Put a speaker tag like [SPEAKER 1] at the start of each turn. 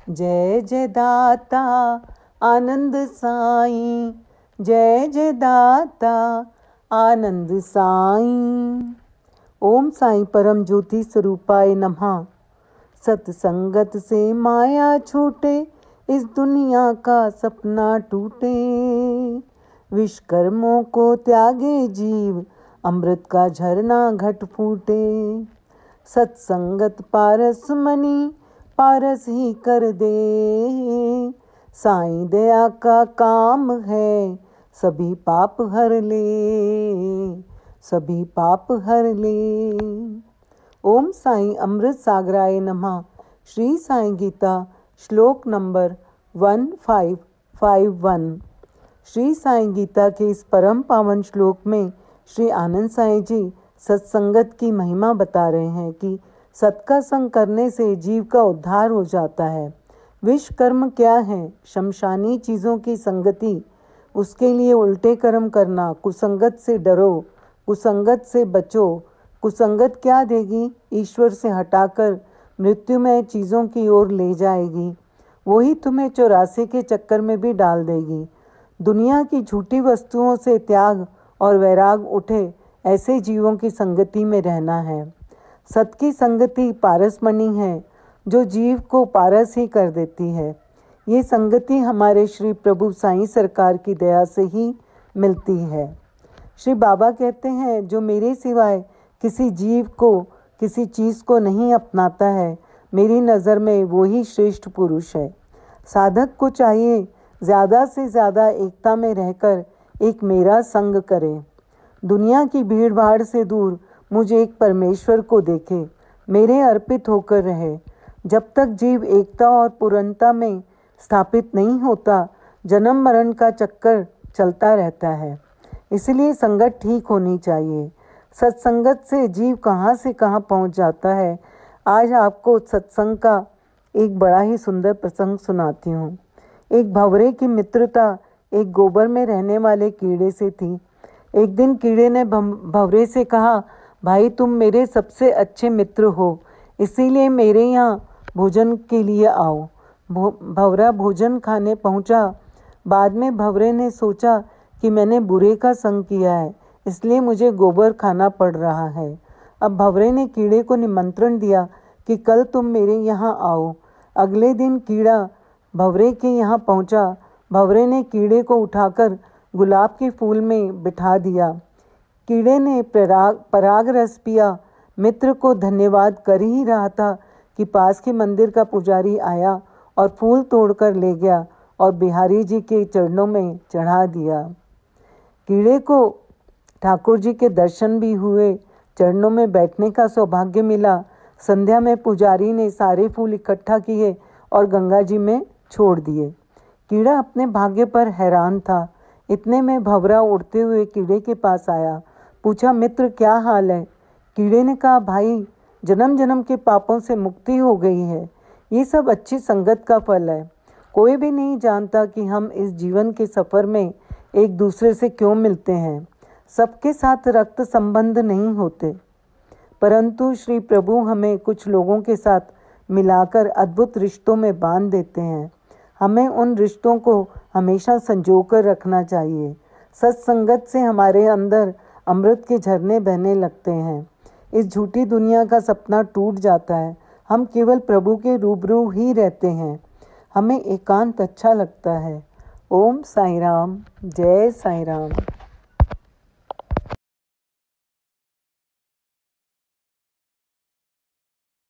[SPEAKER 1] जय जय दाता आनंद साईं, जय जय दाता आनंद साईं। ओम साईं परम ज्योति स्वरूपाय नमः। सत्संगत से माया छूटे, इस दुनिया का सपना टूटे। विश्वकर्मों को त्यागे जीव, अमृत का झरना घट फूटे। सत्संगत पारस मणि, पारस ही कर दे। साईं दया का काम है, सभी पाप हर ले, सभी पाप हर ले। ओम साईं अमृत सागराय नमः। श्री साईं गीता श्लोक नंबर 1551। श्री साईं गीता के इस परम पावन श्लोक में श्री आनंद साईं जी सत्संगत की महिमा बता रहे हैं कि सत का संग करने से जीव का उद्धार हो जाता है। विश्व कर्म क्या है? शमशानी चीज़ों की संगति, उसके लिए उल्टे कर्म करना। कुसंगत से डरो, कुसंगत से बचो। कुसंगत क्या देगी? ईश्वर से हटाकर मृत्युमय चीज़ों की ओर ले जाएगी। वही तुम्हें 84 के चक्कर में भी डाल देगी। दुनिया की झूठी वस्तुओं से त्याग और वैराग उठे, ऐसे जीवों की संगति में रहना है। सत की संगति पारसमणि है, जो जीव को पारस ही कर देती है। ये संगति हमारे श्री प्रभु साईं सरकार की दया से ही मिलती है। श्री बाबा कहते हैं, जो मेरे सिवाय किसी जीव को, किसी चीज़ को नहीं अपनाता है, मेरी नज़र में वो ही श्रेष्ठ पुरुष है। साधक को चाहिए ज़्यादा से ज़्यादा एकता में रहकर एक मेरा संग करे। दुनिया की भीड़ भाड़ से दूर मुझे एक परमेश्वर को देखे, मेरे अर्पित होकर रहे। जब तक जीव एकता और पूर्णता में स्थापित नहीं होता, जन्म मरण का चक्कर चलता रहता है। इसलिए संगत ठीक होनी चाहिए। सत्संगत से जीव कहाँ से कहाँ पहुँच जाता है। आज आपको सत्संग का एक बड़ा ही सुंदर प्रसंग सुनाती हूँ। एक भंवरे की मित्रता एक गोबर में रहने वाले कीड़े से थी। एक दिन कीड़े ने भंवरे से कहा, भाई तुम मेरे सबसे अच्छे मित्र हो, इसीलिए मेरे यहाँ भोजन के लिए आओ। भंवरा भोजन खाने पहुँचा। बाद में भंवरे ने सोचा कि मैंने बुरे का संग किया है, इसलिए मुझे गोबर खाना पड़ रहा है। अब भंवरे ने कीड़े को निमंत्रण दिया कि कल तुम मेरे यहाँ आओ। अगले दिन कीड़ा भंवरे के यहाँ पहुँचा। भंवरे ने कीड़े को उठाकर गुलाब के फूल में बिठा दिया। कीड़े ने पराग रस पिया। मित्र को धन्यवाद कर ही रहा था कि पास के मंदिर का पुजारी आया और फूल तोड़कर ले गया और बिहारी जी के चरणों में चढ़ा दिया। कीड़े को ठाकुर जी के दर्शन भी हुए, चरणों में बैठने का सौभाग्य मिला। संध्या में पुजारी ने सारे फूल इकट्ठा किए और गंगा जी में छोड़ दिए। कीड़ा अपने भाग्य पर हैरान था। इतने में भंवरा उड़ते हुए कीड़े के पास आया। पूछा, मित्र क्या हाल है? कीड़े ने कहा, भाई जन्म जन्म के पापों से मुक्ति हो गई है। ये सब अच्छी संगत का फल है। कोई भी नहीं जानता कि हम इस जीवन के सफ़र में एक दूसरे से क्यों मिलते हैं। सबके साथ रक्त संबंध नहीं होते, परंतु श्री प्रभु हमें कुछ लोगों के साथ मिलाकर अद्भुत रिश्तों में बांध देते हैं। हमें उन रिश्तों को हमेशा संजो कर रखना चाहिए। सत्संगत से हमारे अंदर अमृत के झरने बहने लगते हैं। इस झूठी दुनिया का सपना टूट जाता है। हम केवल प्रभु के रूबरू ही रहते हैं। हमें एकांत अच्छा लगता है। ओम साईं राम, जय साईं राम।